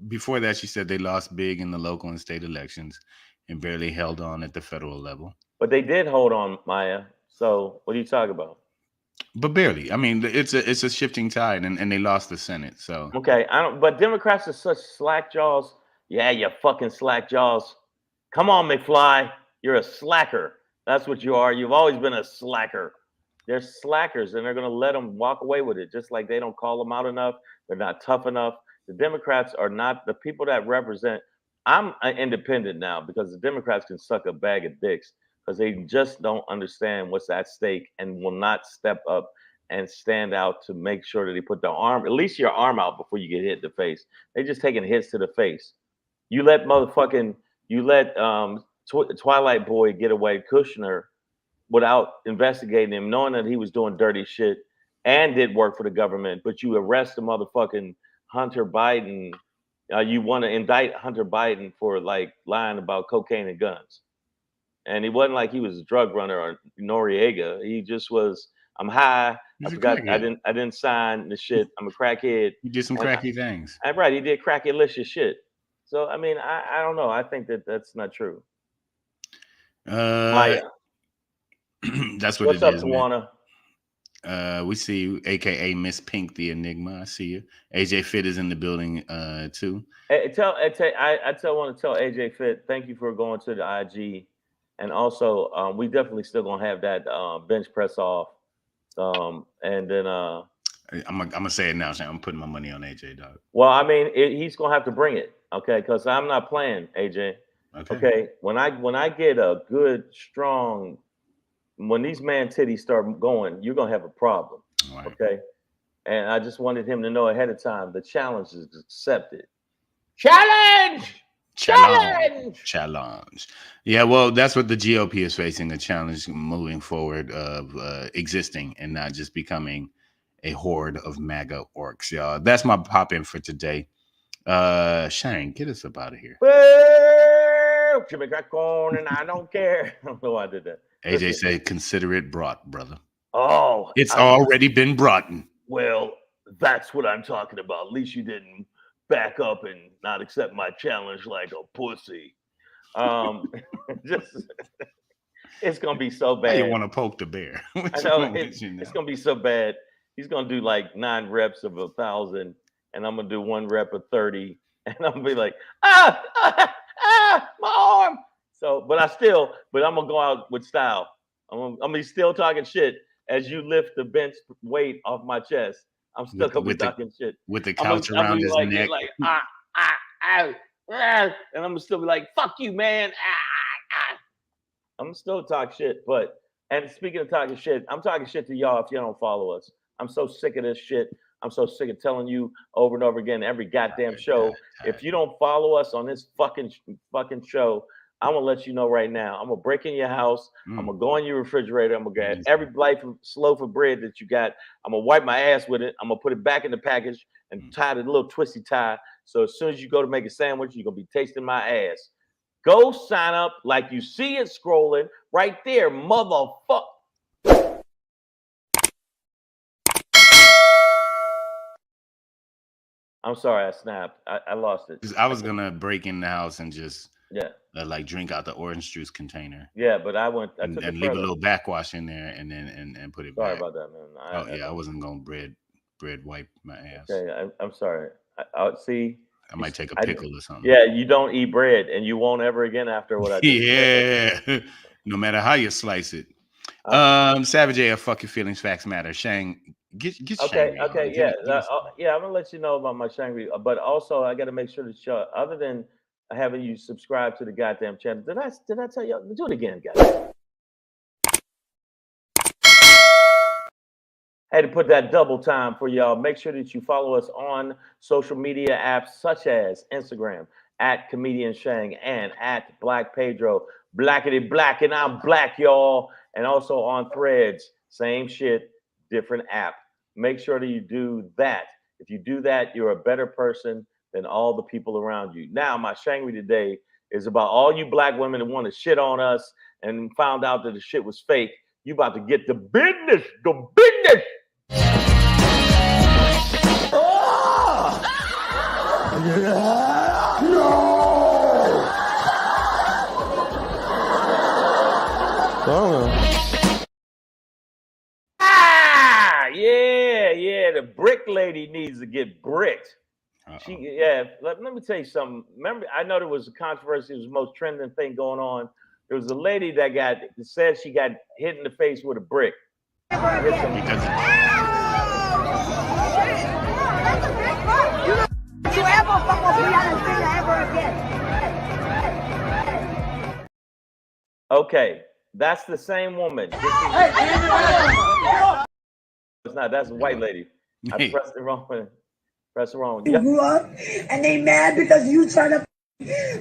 Speaker 1: before that, she said they lost big in the local and state elections and barely held on at the federal level.
Speaker 2: But they did hold on, Maya. So what are you talking about?
Speaker 1: But barely. I mean, it's a shifting tide, and they lost the Senate. So
Speaker 2: okay, but Democrats are such slack jaws. Yeah, you fucking slack jaws. Come on, McFly. You're a slacker. That's what you are. You've always been a slacker. They're slackers, and they're going to let them walk away with it, just like they don't call them out enough. They're not tough enough. The Democrats are not the people that represent. I'm an independent now because the Democrats can suck a bag of dicks because they just don't understand what's at stake and will not step up and stand out to make sure that they put at least your arm out before you get hit in the face. They're just taking hits to the face. You let Twilight Boy get away, Kushner, without investigating him, knowing that he was doing dirty shit and did work for the government, but you arrest the motherfucking Hunter Biden. You want to indict Hunter Biden for like lying about cocaine and guns. And he wasn't like he was a drug runner or Noriega. He just was, I'm high. I forgot I didn't sign the shit. I'm a crackhead.
Speaker 1: You did some cracky things.
Speaker 2: Right. He did cracky-licious shit. So I mean, I don't know. I think that's not true. Maya.
Speaker 1: That's what
Speaker 2: What's
Speaker 1: it
Speaker 2: up,
Speaker 1: is,
Speaker 2: Tawana?
Speaker 1: We see you, aka Miss Pink the Enigma. I see you. AJ Fit is in the building too.
Speaker 2: I want to tell AJ Fit, thank you for going to the IG. And also, we definitely still gonna have that bench press off. And then
Speaker 1: I'm gonna say it now. I'm putting my money on AJ, dog.
Speaker 2: Well, I mean, he's gonna have to bring it. Okay, because I'm not playing, AJ.
Speaker 1: Okay.
Speaker 2: Okay, when I get a good strong, when these man titties start going, you're gonna have a problem.
Speaker 1: Right.
Speaker 2: Okay, and I just wanted him to know ahead of time the challenge is accepted. Challenge.
Speaker 1: Yeah, well, that's what the GOP is facing, a challenge moving forward of existing and not just becoming a horde of MAGA orcs, y'all. That's my pop in for today. Shane, get us up out of here.
Speaker 2: Well, Jimmy got corn and I don't care. I don't know why I did that.
Speaker 1: AJ said, consider it brought, brother.
Speaker 2: Oh,
Speaker 1: it's already been brought.
Speaker 2: Well, that's what I'm talking about. At least you didn't back up and not accept my challenge like a pussy. Just it's gonna be so bad.
Speaker 1: You want to poke the bear?
Speaker 2: I know it's gonna be so bad. He's gonna do like 9 reps of 1,000, and I'm gonna do 1 rep of 30, and I'm gonna be like, my arm. So, but I'm gonna go out with style. I'm gonna be still talking shit as you lift the bench weight off my chest. I'm still gonna be talking shit
Speaker 1: with the couch around his neck.
Speaker 2: Like, and I'm gonna still be like, fuck you, man. I'm gonna still talk shit, and speaking of talking shit, I'm talking shit to y'all if you don't follow us. I'm so sick of this shit. I'm so sick of telling you over and over again every goddamn show. If you don't follow us on this fucking show, I'm gonna let you know right now. I'm gonna break in your house. I'm gonna go in your refrigerator. I'm gonna get every loaf of bread that you got. I'm gonna wipe my ass with it. I'm gonna put it back in the package and tie the little twisty tie. So as soon as you go to make a sandwich, you're gonna be tasting my ass. Go sign up like you see it scrolling right there, motherfucker. I'm sorry, I snapped. I lost it.
Speaker 1: I was gonna break in the house and just like drink out the orange juice container.
Speaker 2: Yeah, but I took
Speaker 1: and leave a little backwash in there and then put it
Speaker 2: sorry
Speaker 1: back.
Speaker 2: About that, man.
Speaker 1: I wasn't gonna bread wipe my ass.
Speaker 2: Okay, I'm sorry. I see.
Speaker 1: I might take a pickle or something.
Speaker 2: Yeah, you don't eat bread, and you won't ever again after what I did.
Speaker 1: Yeah, no matter how you slice it. Savage AF, fuck your feelings, facts matter. Shang, get
Speaker 2: okay,
Speaker 1: Shangry
Speaker 2: okay, yeah, I'm gonna let you know about my Shangry, but also I got to make sure that other than having you subscribe to the goddamn channel, did I tell you? Do it again, guys. I had to put that double time for y'all. Make sure that you follow us on social media apps such as Instagram at Comedian Shang and at Black Pedro. Blackity black, and I'm black, y'all. And also on Threads, same shit, different app. Make sure that you do that. If you do that, you're a better person than all the people around you. Now, my Shangri today is about all you black women that want to shit on us and found out that the shit was fake. You about to get the business, Yeah, the brick lady needs to get bricked. Let me tell you something. Remember, I know there was a controversy. It was the most trending thing going on. There was a lady that said she got hit in the face with a brick. Okay, that's the same woman. It's not. That's a white lady. I pressed the wrong one. Press the wrong.
Speaker 4: You grew up and they mad because you trying to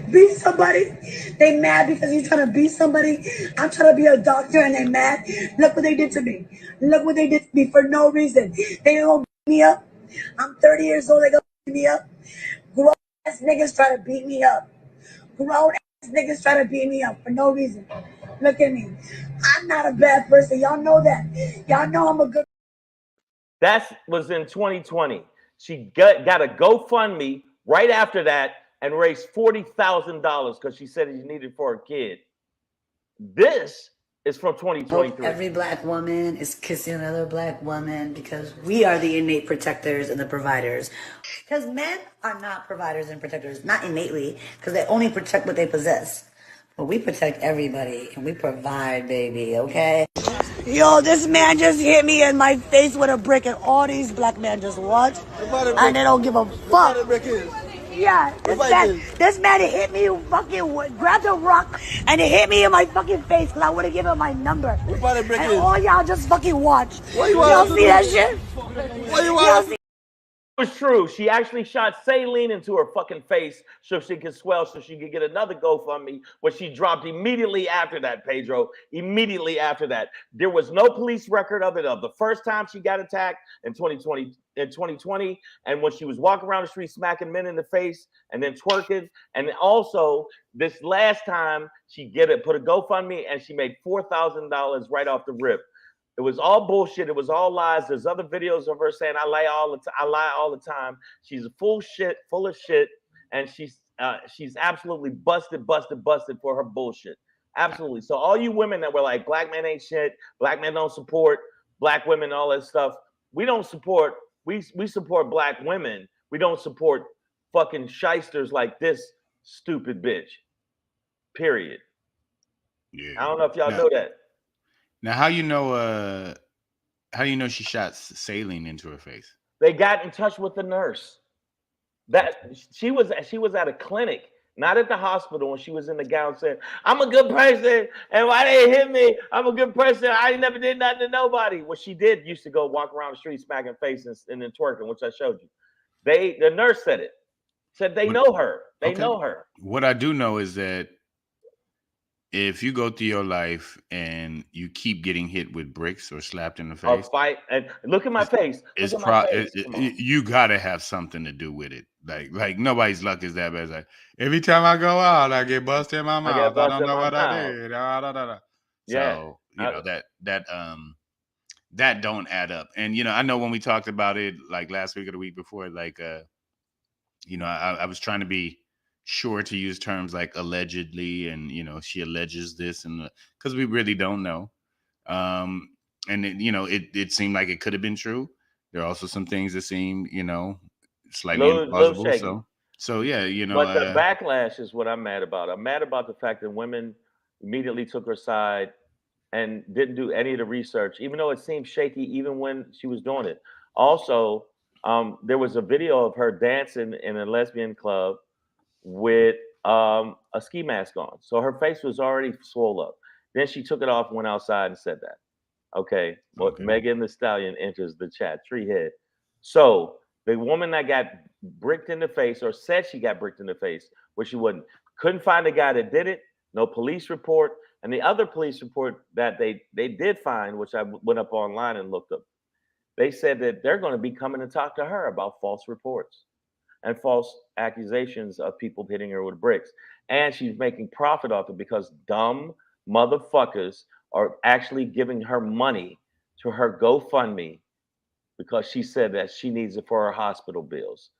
Speaker 4: beat somebody. They mad because you trying to beat somebody. I'm trying to be a doctor and they mad. Look what they did to me. Look what they did to me for no reason. They don't beat me up. I'm 30 years old. They gonna beat me up. Grown ass niggas try to beat me up. Grown ass niggas try to beat me up for no reason. Look at me. I'm not a bad person. Y'all know that. Y'all know I'm a good.
Speaker 2: That was in 2020. She got a GoFundMe right after that and raised $40,000 because she said she needed for a kid. This is from 2023.
Speaker 5: Every black woman is kissing another black woman because we are the innate protectors and the providers. Because men are not providers and protectors, not innately, because they only protect what they possess. But we protect everybody and we provide, baby, okay?
Speaker 4: Yo, this man just hit me in my face with a brick, and all these black men just what? And they don't give a fuck. Yeah, this man hit me, fucking grabbed a rock, and it hit me in my fucking face because I would have given him my number. And all y'all just fucking watch. Y'all see that shit? Y'all see?
Speaker 2: It was true. She actually shot saline into her fucking face so she could swell, so she could get another GoFundMe, which she dropped immediately after that, Pedro. Immediately after that. There was no police record of it, of the first time she got attacked in 2020, and when she was walking around the street smacking men in the face and then twerking. And also this last time she put a GoFundMe and she made $4,000 right off the rip. It was all bullshit. It was all lies. There's other videos of her saying I lie all the time. She's full of shit, and she's absolutely busted for her bullshit. Absolutely. So all you women that were like, black men ain't shit, black men don't support black women, all that stuff. We don't support. We support black women. We don't support fucking shysters like this stupid bitch. Period.
Speaker 1: Yeah.
Speaker 2: I don't know if y'all know that.
Speaker 1: Now, how you know she shot saline into her face?
Speaker 2: They got in touch with the nurse. That she was at a clinic, not at the hospital, when she was in the gown saying, "I'm a good person, and why they hit me? I'm a good person. I never did nothing to nobody." What she did used to go walk around the street smacking faces and then twerking, which I showed you. The nurse said it. Said they know her. They know her.
Speaker 1: What I do know is that if you go through your life and you keep getting hit with bricks or slapped in the face,
Speaker 2: fight and look at my face.
Speaker 1: You gotta have something to do with it. Like nobody's luck is that bad. It's like every time I go out, I get busted in my mouth. I don't know what I did.
Speaker 2: Yeah.
Speaker 1: So you know that don't add up. And you know, I know when we talked about it like last week or the week before, like you know, I was trying to be sure to use terms like allegedly, and you know, she alleges this, and because we really don't know. And it seemed like it could have been true. There are also some things that seem, you know, slightly implausible. So yeah, you know.
Speaker 2: But the backlash is what I'm mad about. I'm mad about the fact that women immediately took her side and didn't do any of the research, even though it seemed shaky, even when she was doing it. Also, there was a video of her dancing in a lesbian club with a ski mask on. So her face was already swole up. Then she took it off and went outside and said that. Okay. Well, Megan Thee Stallion enters the chat, Treehead. So the woman that got bricked in the face, or said she got bricked in the face, which she wouldn't, couldn't find the guy that did it. No police report. And the other police report that they did find, which I went up online and looked up, they said that they're going to be coming to talk to her about false reports and false accusations of people hitting her with bricks. And she's making profit off it because dumb motherfuckers are actually giving her money to her GoFundMe because she said that she needs it for her hospital bills.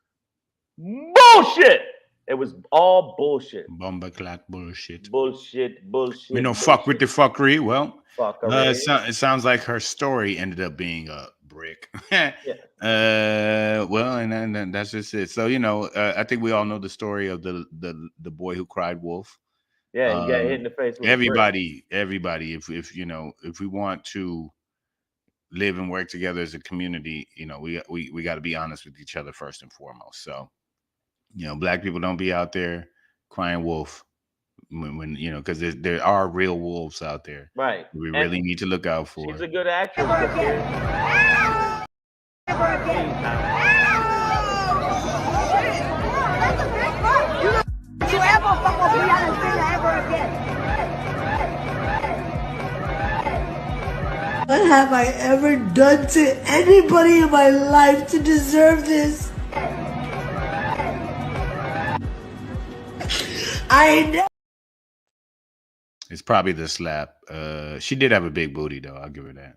Speaker 2: Bullshit! It was all bullshit.
Speaker 1: Bumbleclat bullshit.
Speaker 2: Bullshit.
Speaker 1: We don't fuck with the fuckery. Well,
Speaker 2: fuckery.
Speaker 1: It sounds like her story ended up being a brick.
Speaker 2: Yeah.
Speaker 1: Well, and that's just it. So you know, I think we all know the story of the boy who cried wolf.
Speaker 2: Yeah, he got hit in the face with
Speaker 1: everybody. If you know, if we want to live and work together as a community, you know, we got to be honest with each other first and foremost. So, you know, black people don't be out there crying wolf when you know, because there are real wolves out there.
Speaker 2: Right.
Speaker 1: We really need to look out for.
Speaker 2: She's a good actress.
Speaker 4: You ever fuck with Brianna's finger ever again? What have I ever done to anybody in my life to deserve this?
Speaker 1: It's probably the slap. She did have a big booty though. I'll give her that.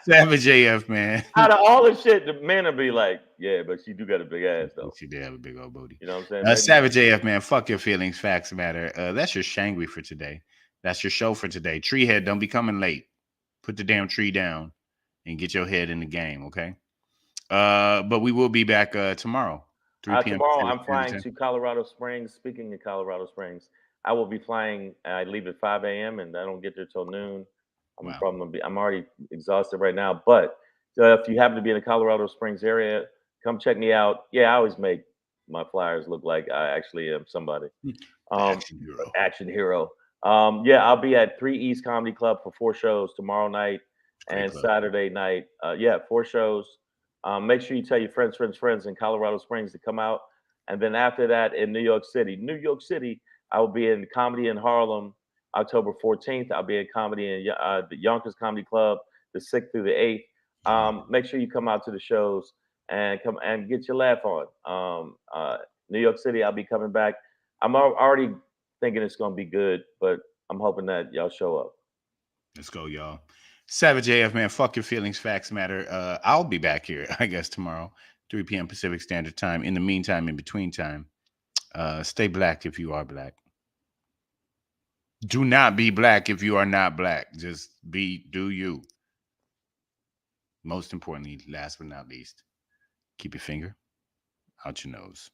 Speaker 1: Savage AF, man.
Speaker 2: Out of all the shit, the men will be like, yeah, but she do got a big ass though.
Speaker 1: She did have a big old booty.
Speaker 2: You know what I'm saying?
Speaker 1: Savage AF, man. Fuck your feelings. Facts matter. That's your Shangry for today. That's your show for today. Treehead, don't be coming late. Put the damn tree down and get your head in the game, okay? But we will be back tomorrow. 3 p.m.
Speaker 2: Tomorrow I'm flying to Colorado Springs. Speaking of Colorado Springs, I will be flying. I leave at 5 a.m. and I don't get there till noon. I'm already exhausted right now. But if you happen to be in the Colorado Springs area, come check me out. Yeah, I always make my flyers look like I actually am somebody.
Speaker 1: Action hero.
Speaker 2: Action hero. Yeah, I'll be at 3 East Comedy Club for 4 shows tomorrow night and
Speaker 1: club.
Speaker 2: Saturday night. Yeah, 4 shows. Make sure you tell your friends in Colorado Springs to come out. And then after that in New York City, I will be in Comedy in Harlem October 14th. I'll be in comedy in the Yonkers Comedy Club the 6th through the 8th. Make sure you come out to the shows and come and get your laugh on. New York City, I'll be coming back. I'm already thinking it's going to be good, but I'm hoping that y'all show up.
Speaker 1: Let's go, y'all. Savage AF, man, fuck your feelings, facts matter. I'll be back here, I guess, tomorrow, 3 p.m. Pacific Standard Time. In the meantime, in between time, stay black if you are black. Do not be black if you are not black. Just do you. Most importantly, last but not least, keep your finger out your nose.